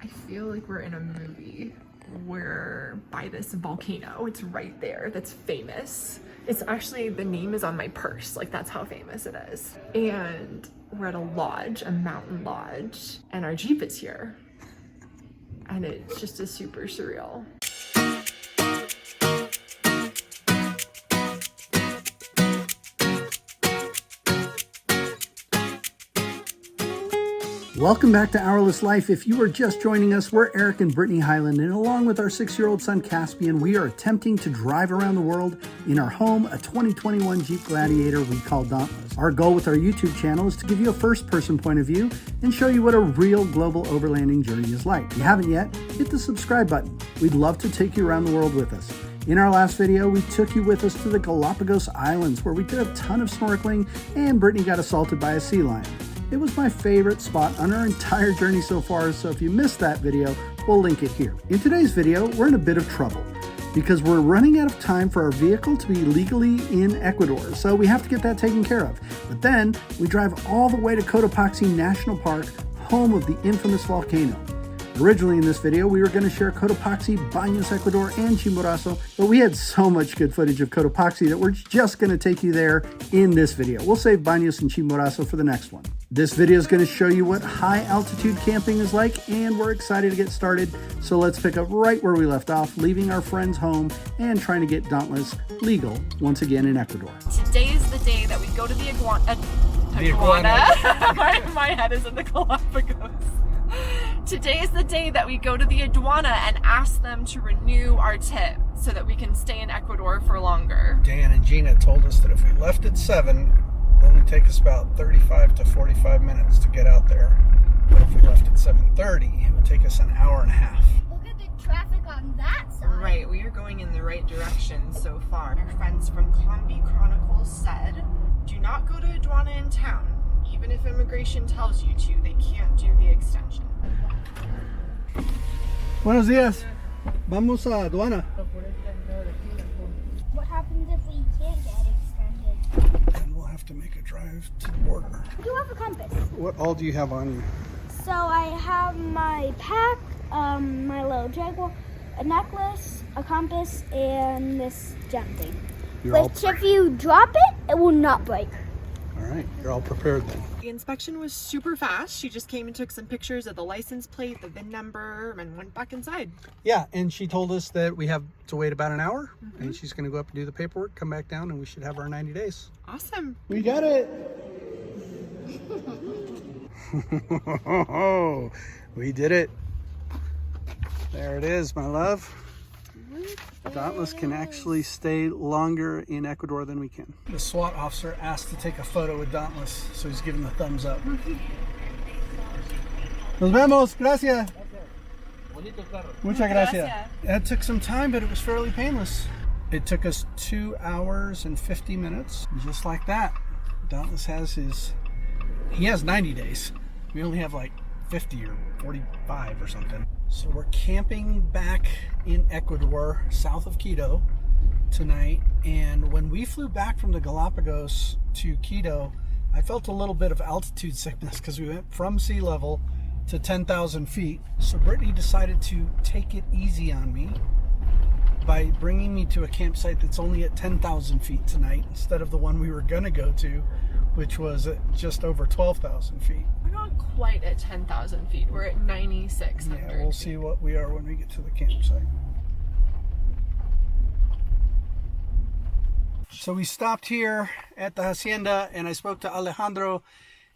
I feel like we're in a movie. We're by this volcano. It's right there. That's famous. It's actually, the name is on my purse. Like, that's how famous it is. And we're at a lodge, a mountain lodge, and our Jeep is here. And it's just a super surreal. Welcome back to Hourless Life. If you are just joining us, we're Eric and Brittany Highland, and along with our 6-year-old son Caspian, we are attempting to drive around the world in our home, a 2021 Jeep Gladiator we call Dauntless. Our goal with our YouTube channel is to give you a first-person point of view and show you what a real global overlanding journey is like. If you haven't yet, hit the subscribe button. We'd love to take you around the world with us. In our last video, we took you with us to the Galapagos Islands, where we did a ton of snorkeling and Brittany got assaulted by a sea lion. It was my favorite spot on our entire journey so far, so if you missed that video, we'll link it here. In today's video, we're in a bit of trouble because we're running out of time for our vehicle to be legally in Ecuador, so we have to get that taken care of. But then we drive all the way to Cotopaxi National Park, home of the infamous volcano. Originally in this video, we were going to share Cotopaxi, Baños, Ecuador, and Chimborazo, but we had so much good footage of Cotopaxi that we're just going to take you there in this video. We'll save Baños and Chimborazo for the next one. This video is going to show you what high altitude camping is like, and we're excited to get started. So let's pick up right where we left off, leaving our friends home and trying to get Dauntless legal once again in Ecuador. Today is the day that we go to the iguana. my head is in the Galapagos. Today is the day that we go to the iguana and ask them to renew our tip so that we can stay in Ecuador for longer. Dan and Gina told us that if we left at 7, it would only take us about 35 to 45 minutes to get out there. But if we left at 7:30, it would take us an hour and a half. Look at the traffic on that side. Right, we are going in the right direction so far. Our friends from Combi Chronicles said, do not go to Aduana in town. Even if immigration tells you to, they can't do the extension. Buenos días. Vamos a aduana. What happens if we can't get extended? And we'll have to make a drive to the border. You have a compass. What all do you have on you? So I have my pack, my little Jaguar, a necklace, a compass, and this gem thing. Which if you drop it, it will not break. All right, you're all prepared then. The inspection was super fast. She just came and took some pictures of the license plate, the VIN number, and went back inside. Yeah, and she told us that we have to wait about an hour, and she's going to go up and do the paperwork, come back down, and we should have our 90 days. Awesome. We got it. We did it. There it is, my love. Dauntless can actually stay longer in Ecuador than we can. The SWAT officer asked to take a photo with Dauntless, so he's giving the thumbs up. Nos vemos, gracias. Muchas gracias. That took some time, but it was fairly painless. It took us 2 hours and 50 minutes, just like that. Dauntless has he has 90 days. We only have like 50 or 45 or something. So we're camping back in Ecuador, south of Quito tonight. And when we flew back from the Galapagos to Quito, I felt a little bit of altitude sickness because we went from sea level to 10,000 feet. So Brittany decided to take it easy on me by bringing me to a campsite that's only at 10,000 feet tonight instead of the one we were gonna go to, which was at just over 12,000 feet. We're not quite at 10,000 feet. We're at 9,600. Yeah, we'll see what we are when we get to the campsite. So we stopped here at the hacienda, and I spoke to Alejandro,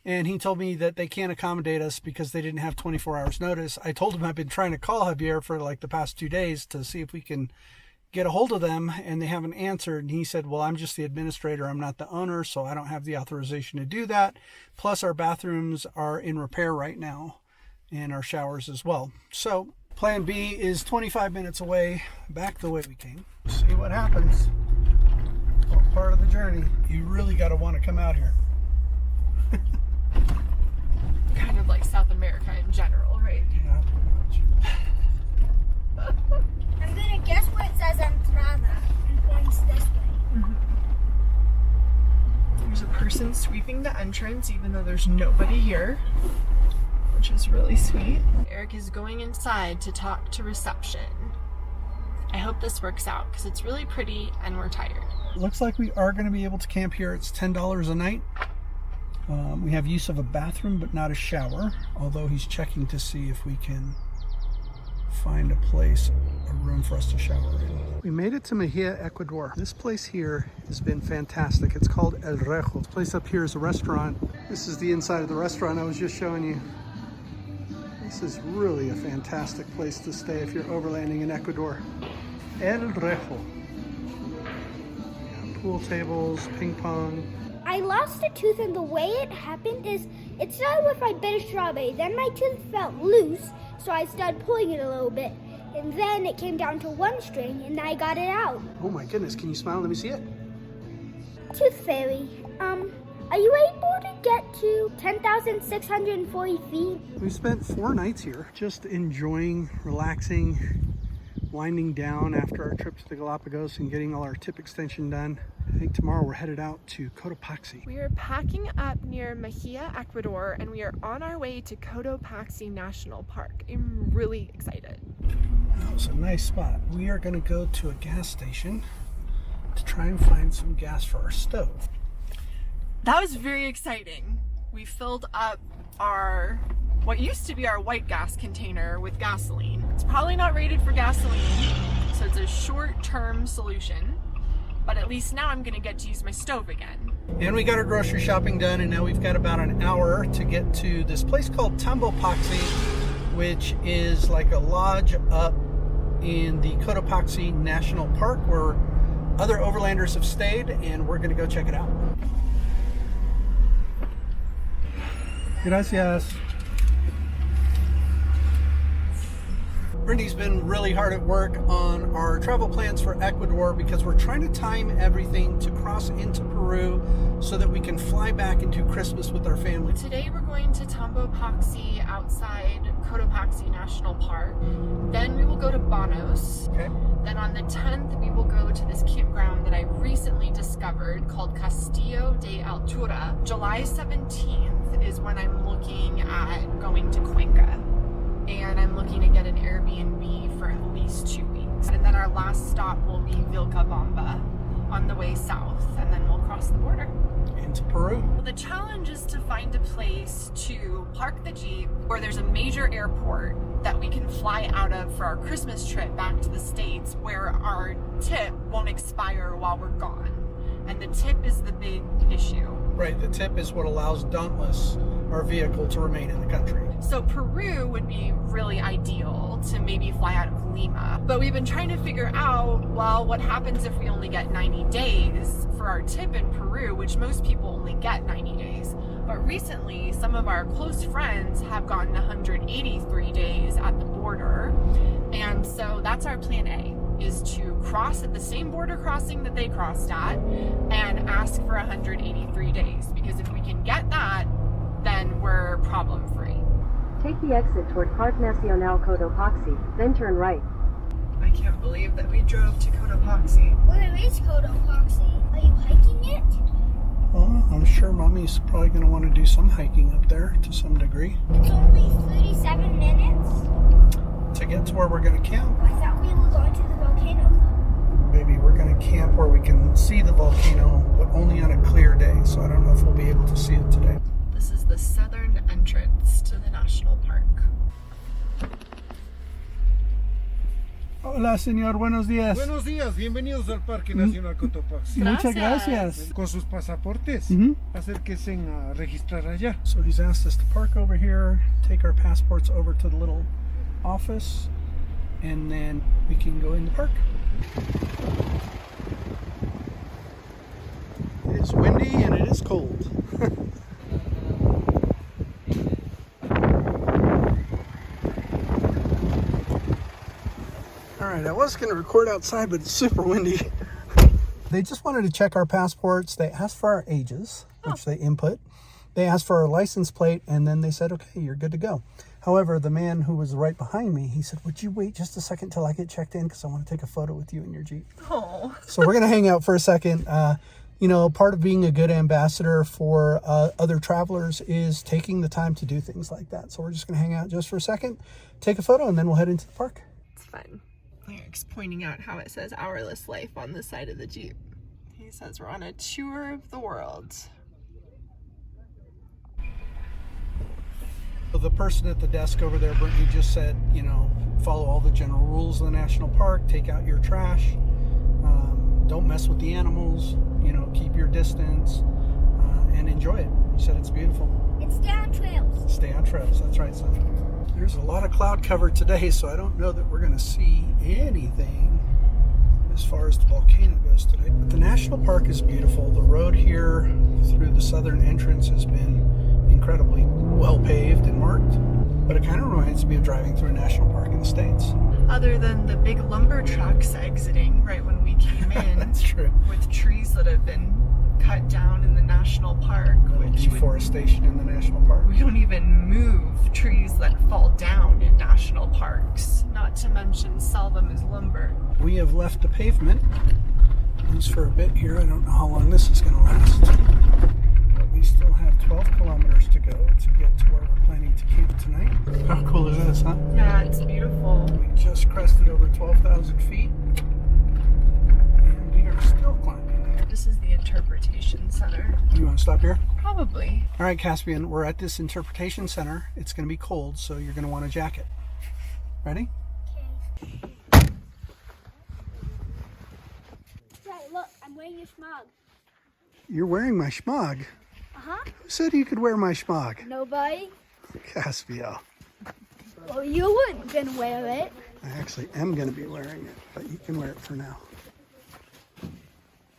and he told me that they can't accommodate us because they didn't have 24 hours notice. I told him I've been trying to call Javier for like the past 2 days to see if we can get a hold of them, and they haven't answered. And he said, well, I'm just the administrator, I'm not the owner, so I don't have the authorization to do that. Plus our bathrooms are in repair right now, and our showers as well. So plan B is 25 minutes away, back the way we came. See what happens. All part of the journey. You really got to want to come out here. Kind of like South America in general, right? Yeah, pretty much. I'm gonna guess where it says Entrada and points this way. There's a person sweeping the entrance even though there's nobody here. which is really sweet. Eric is going inside to talk to reception. I hope this works out because it's really pretty and we're tired. Looks like we are going to be able to camp here. It's $10 a night. We have use of a bathroom, but not a shower, although he's checking to see if we can find a place, a room for us to shower in. We made it to Mejia, Ecuador. This place here has been fantastic. It's called El Rejo. This place up here is a restaurant. This is the inside of the restaurant I was just showing you. This is really a fantastic place to stay if you're overlanding in Ecuador. El Rejo. Yeah, pool tables, ping pong. I lost a tooth, and the way it happened is it started with my bit of strawberry. Then my tooth felt loose, so I started pulling it a little bit. And then it came down to one string, and I got it out. Oh my goodness, can you smile? Let me see it. Tooth fairy, are you able to get to 10,640 feet? We spent 4 nights here, just enjoying, relaxing, winding down after our trip to the Galapagos and getting all our tip extension done. I think tomorrow we're headed out to Cotopaxi. We are packing up near Mejia, Ecuador, and we are on our way to Cotopaxi National Park. I'm really excited. That was a nice spot. We are going to go to a gas station to try and find some gas for our stove. That was very exciting. We filled up our, what used to be our white gas container with gasoline. It's probably not rated for gasoline, so it's a short-term solution. But at least now I'm gonna get to use my stove again. And we got our grocery shopping done, and now we've got about an hour to get to this place called Cotopaxi, which is like a lodge up in the Cotopaxi National Park where other overlanders have stayed, and we're gonna go check it out. Gracias. Brittany's been really hard at work on our travel plans for Ecuador because we're trying to time everything to cross into Peru so that we can fly back and do Christmas with our family. Today we're going to Cotopaxi outside Cotopaxi National Park. Then we will go to Banos. Okay. Then on the 10th we will go to this campground that I recently discovered called Castillo de Altura. July 17th is when I'm looking at going to Cuenca. And I'm looking to get an Airbnb for at least 2 weeks. And then our last stop will be Vilcabamba on the way south, and then we'll cross the border. Into Peru. Well, the challenge is to find a place to park the Jeep where there's a major airport that we can fly out of for our Christmas trip back to the States, where our tip won't expire while we're gone. And the tip is the big issue. Right, the tip is what allows Dauntless, our vehicle, to remain in the country. So Peru would be really ideal to maybe fly out of Lima. But we've been trying to figure out, well, what happens if we only get 90 days for our tip in Peru, which most people only get 90 days. But recently, some of our close friends have gotten 183 days at the border. And so that's our plan A, is to cross at the same border crossing that they crossed at and ask for 183 days. Because if we can get that, then we're problem free. Take the exit toward Parque Nacional Cotopaxi, then turn right. I can't believe that we drove to Cotopaxi. Where is Cotopaxi? Are you hiking it? Well, I'm sure Mommy's probably going to want to do some hiking up there to some degree. It's only 37 minutes. To get to where we're going to camp. I thought we were going to the volcano. Maybe we're going to camp where we can see the volcano, but only on a clear day, so I don't know if we'll be able to see it today. This is the southern entrance to the national park. Hola, señor. Buenos días. Buenos días, bienvenidos al Parque Nacional Cotopaxi. Muchas gracias. Con sus pasaportes, acérquense a registrar allá. So he's asked us to park over here, take our passports over to the little office, and then we can go in the park. It is windy and it is cold. Alright, I was going to record outside, but it's super windy. They just wanted to check our passports. They asked for our ages, which they input. They asked for our license plate, and then they said, okay, you're good to go. However, the man who was right behind me, he said, would you wait just a second till I get checked in, because I want to take a photo with you in your Jeep. Oh. So we're going to hang out for a second. you know, part of being a good ambassador for other travelers is taking the time to do things like that. So we're just going to hang out just for a second, take a photo, and then we'll head into the park. It's fun. Eric's pointing out how it says Hourless Life on the side of the Jeep. He says we're on a tour of the world. So the person at the desk over there, Brittany, just said, you know, follow all the general rules of the national park, take out your trash, don't mess with the animals, you know, keep your distance, and enjoy it. He said it's beautiful. And stay on trails. Stay on trails, that's right, son. There's a lot of cloud cover today, so I don't know that we're going to see anything as far as the volcano goes today. But the national park is beautiful. The road here through the southern entrance has been incredibly well paved and marked, but it kind of reminds me of driving through a national park in the States. Other than the big lumber trucks exiting right when we came in. That's true. With trees that have been cut down in the national park. Which Deforestation in the national park. we don't even move trees that fall down in national parks, not to mention sell them as lumber. We have left the pavement, at least for a bit here. I don't know how long this is going to last. But we still have 12 kilometers to go to get to where we're planning to camp tonight. How cool is this, huh? Yeah, it's beautiful. We just crested over 12,000 feet, and we are still climbing. This is the interpretation center. You want to stop here? Probably. All right, Caspian, we're at this interpretation center. It's going to be cold, so you're going to want a jacket. Ready? Right, look, I'm wearing your smog. You're wearing my schmog. Uh-huh. Who said you could wear my schmog? Nobody? Caspian. Well, you weren't gonna wear it. I actually am going to be wearing it, but you can wear it for now.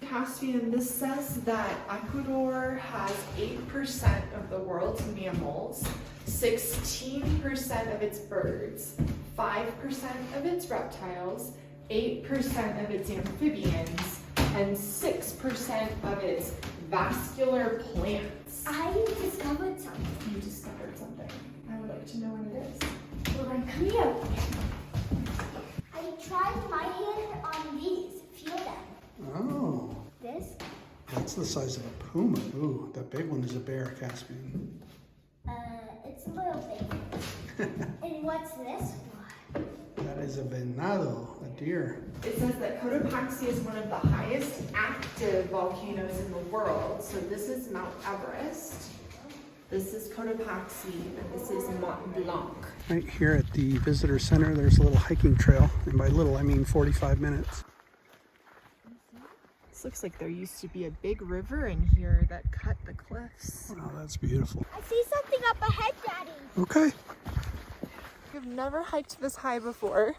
Caspian, this says that Ecuador has 8% of the world's mammals, 16% of its birds, 5% of its reptiles, 8% of its amphibians, and 6% of its vascular plants. I discovered something. You discovered something. I would like to know what it is. Well, then come here. I tried my hand on these. Feel them. Oh, This? that's the size of a puma. Ooh, that big one is a bear, Caspian. It's a little big. And what's this one? That is a venado, a deer. It says that Cotopaxi is one of the highest active volcanoes in the world. So this is Mount Everest, this is Cotopaxi, and this is Mont Blanc. Right here at the visitor center, there's a little hiking trail, and by little I mean 45 minutes. This looks like there used to be a big river in here that cut the cliffs. Wow, that's beautiful. I see something up ahead, Daddy. Okay. We've never hiked this high before.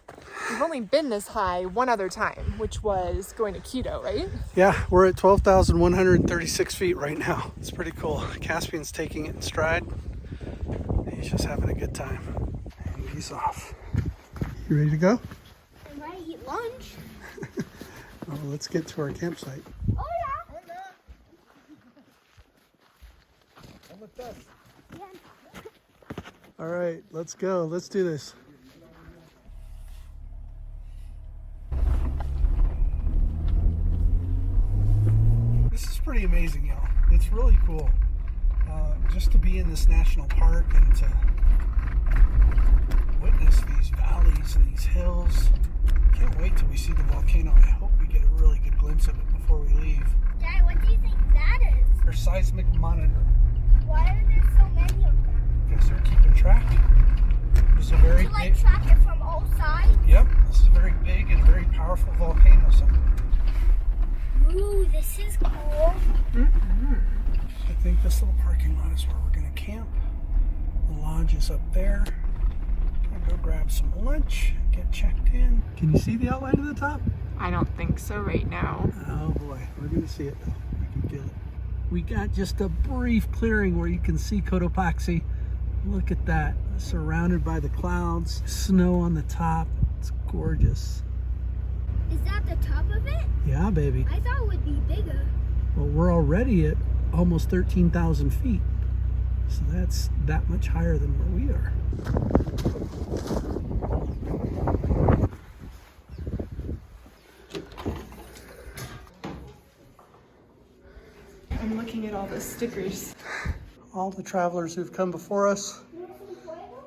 We've only been this high one other time, which was going to Quito, right? Yeah, we're at 12,136 feet right now. It's pretty cool. Caspian's taking it in stride. He's just having a good time. And he's off. You ready to go? I'm ready to eat lunch. Oh, let's get to our campsite. Oh, yeah. Yeah. All right, let's go. Let's do this. This is pretty amazing, y'all. It's really cool just to be in this national park and to witness these valleys and these hills. Can't wait till we see the volcano. I hope we get a really good glimpse of it before we leave. Dad, what do you think that is? Our seismic monitor. Why are there so many of them? Because they're keeping track. This is a very To like big. track it from all sides? Yep, this is a very big and very powerful volcano. So Ooh, this is cool. I think this little parking lot is where we're going to camp. The lodge is up there. I'll go grab some lunch, get checked in. Can you see the outline of the top? I don't think so right now. Oh boy, we're going to see it though. I can feel it. We got just a brief clearing where you can see Cotopaxi. Look at that, surrounded by the clouds, snow on the top. It's gorgeous. Is that the top of it? Yeah, baby. I thought it would be bigger. Well, we're already at almost 13,000 feet. So that's that much higher than where we are. looking at all the stickers. All the travelers who've come before us,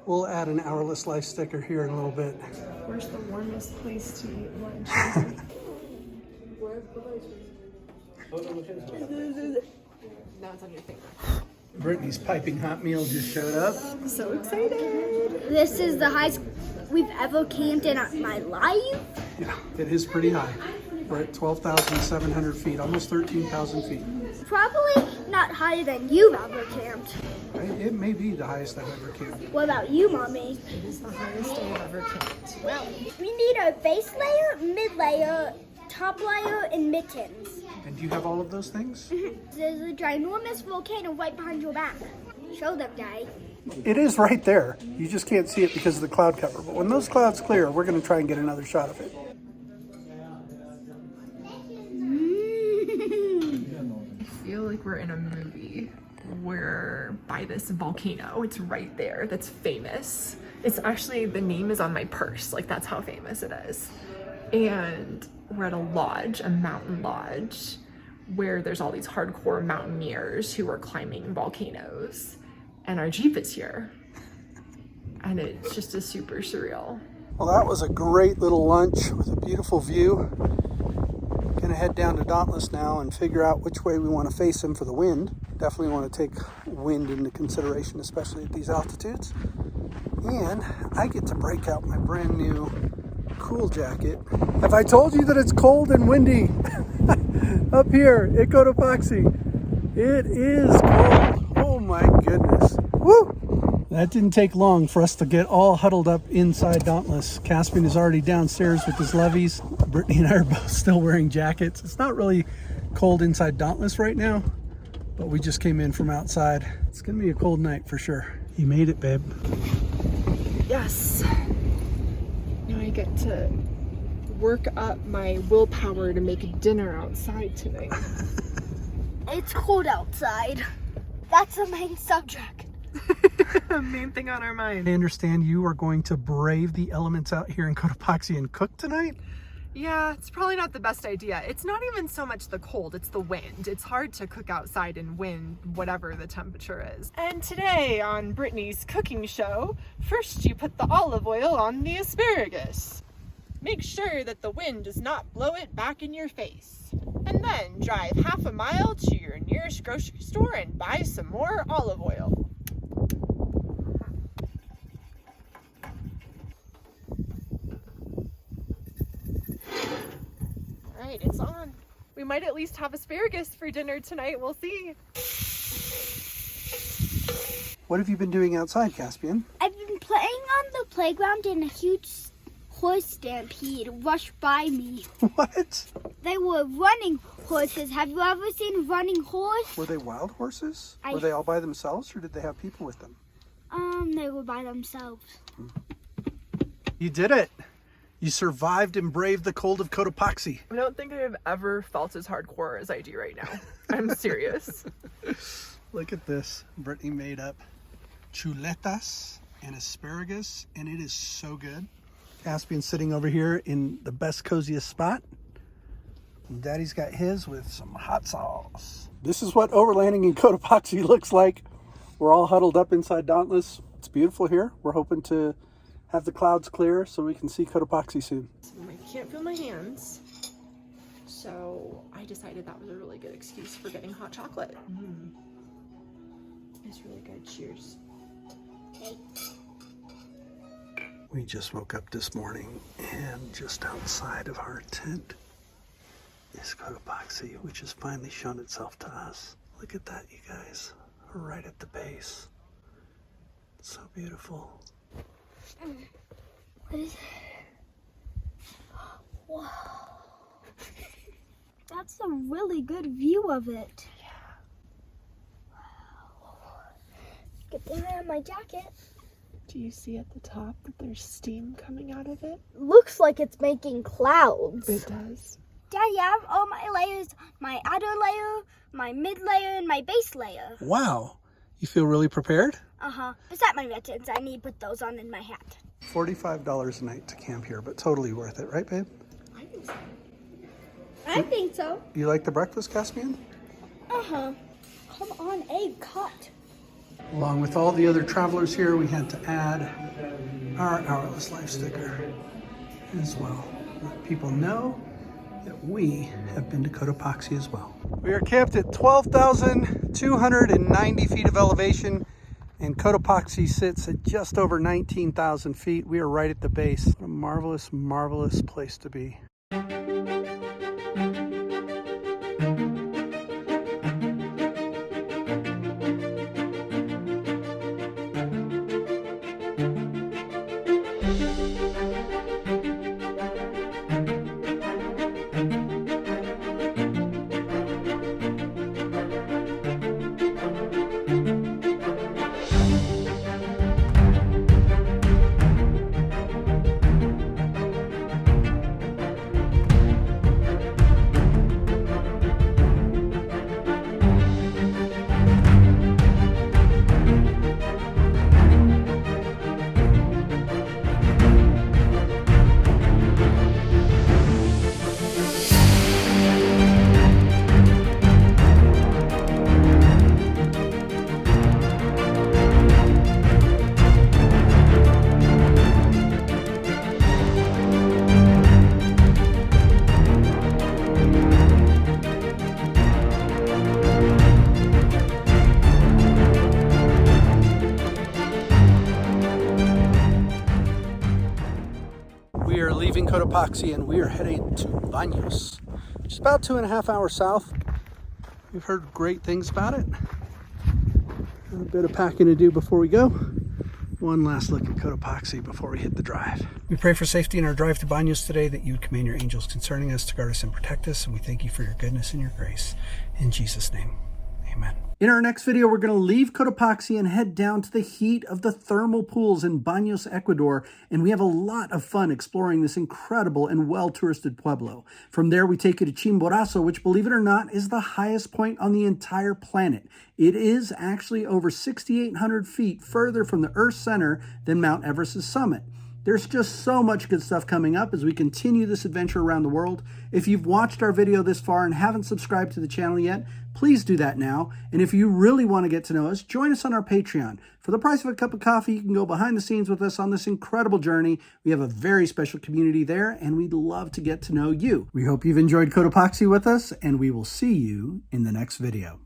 we'll add an Hourless Life sticker here in a little bit. Where's the warmest place to eat lunch? Now it's on your finger. Brittany's piping hot meal just showed up. So excited. This is the highest we've ever camped in my life. Yeah, it is pretty high. We're at 12,700 feet, almost 13,000 feet. Probably not higher than you've ever camped. It may be the highest I've ever camped. What about you, Mommy? It is the highest I've ever camped. Well, We need a base layer, mid layer, top layer, and mittens. And do you have all of those things? There's a ginormous volcano right behind your back. Show them, Daddy. It is right there. You just can't see it because of the cloud cover. But when those clouds clear, we're going to try and get another shot of it. I feel like we're in a movie. We're by this volcano. It's right there. That's famous. It's actually, the name is on my purse. Like, that's how famous it is. And we're at a lodge, a mountain lodge, where there's all these hardcore mountaineers who are climbing volcanoes. And our Jeep is here. And it's just a super surreal. Well, that was a great little lunch with a beautiful view. Gonna head down to Dauntless now and figure out which way we want to face him for the wind. Definitely want to take wind into consideration, especially at these altitudes. And I get to break out my brand new cool jacket. Have I told you that it's cold and windy up here at Cotopaxi? It is cold. Oh my goodness. Woo! That didn't take long for us to get all huddled up inside Dauntless. Caspian is already downstairs with his levies. Brittany and I are both still wearing jackets. It's not really cold inside Dauntless right now, but we just came in from outside. It's gonna be a cold night for sure. You made it, babe. Yes. Now I get to work up my willpower to make dinner outside tonight. It's cold outside. That's the main subject. Main thing on our mind. I understand you are going to brave the elements out here in Cotopaxi and cook tonight? Yeah, it's probably not the best idea. It's not even so much the cold, it's the wind. It's hard to cook outside in wind, whatever the temperature is. And today on Brittany's cooking show, first you put the olive oil on the asparagus. Make sure that the wind does not blow it back in your face. And then drive half a mile to your nearest grocery store and buy some more olive oil. Alright, it's on. We might at least have asparagus for dinner tonight. We'll see. What have you been doing outside, Caspian? I've been playing on the playground and a huge horse stampede rushed by me. What? They were running horses. Have you ever seen a running horse? Were they wild horses? I- Were they all by themselves or did they have people with them? They were by themselves. You did it. You survived and braved the cold of Cotopaxi. I don't think I've ever felt as hardcore as I do right now. I'm serious. Look at this. Brittany made up chuletas and asparagus, and it is so good. Caspian's sitting over here in the best, coziest spot. And Daddy's got his with some hot sauce. This is what overlanding in Cotopaxi looks like. We're all huddled up inside Dauntless. It's beautiful here. We're hoping to have the clouds clear so we can see Cotopaxi soon. I can't feel my hands, so I decided that was a really good excuse for getting hot chocolate. It's really good. Cheers. We just woke up this morning and just outside of our tent is Cotopaxi, which has finally shown itself to us. Look at that, you guys. We're right at the base. It's so beautiful. What is it? Wow. That's a really good view of it. Yeah. Wow. Get behind my jacket. Do you see at the top that there's steam coming out of it? Looks like it's making clouds. It does. Daddy, I have all my layers, my outer layer, my mid layer, and my base layer. Wow. You feel really prepared? Uh-huh. Besides my mittens, I need to put those on in my hat. $45 a night to camp here, but totally worth it, right, babe? I think so. I think so. You like the breakfast, Caspian? Uh-huh. come on a cut. Along with all the other travelers here, we had to add our Hourless Life sticker as well. Let people know that we have been to Cotopaxi as well. We are camped at 12,290 feet of elevation, and Cotopaxi sits at just over 19,000 feet. We are right at the base. A marvelous, marvelous place to be. We are leaving Cotopaxi and we are heading to Baños, which is about 2.5 hours south. We've heard great things about it. A bit of packing to do before we go. One last look at Cotopaxi before we hit the drive. We pray for safety in our drive to Baños today, that you would command your angels concerning us to guard us and protect us, and we thank you for your goodness and your grace. In Jesus' name, amen. In our next video, we're going to leave Cotopaxi and head down to the heat of the thermal pools in Baños, Ecuador, and we have a lot of fun exploring this incredible and well-touristed pueblo. From there, we take you to Chimborazo, which, believe it or not, is the highest point on the entire planet. It is actually over 6,800 feet further from the Earth's center than Mount Everest's summit. There's just so much good stuff coming up as we continue this adventure around the world. If you've watched our video this far and haven't subscribed to the channel yet, please do that now. And if you really want to get to know us, join us on our Patreon. For the price of a cup of coffee, you can go behind the scenes with us on this incredible journey. We have a very special community there, and we'd love to get to know you. We hope you've enjoyed Cotopaxi with us, and we will see you in the next video.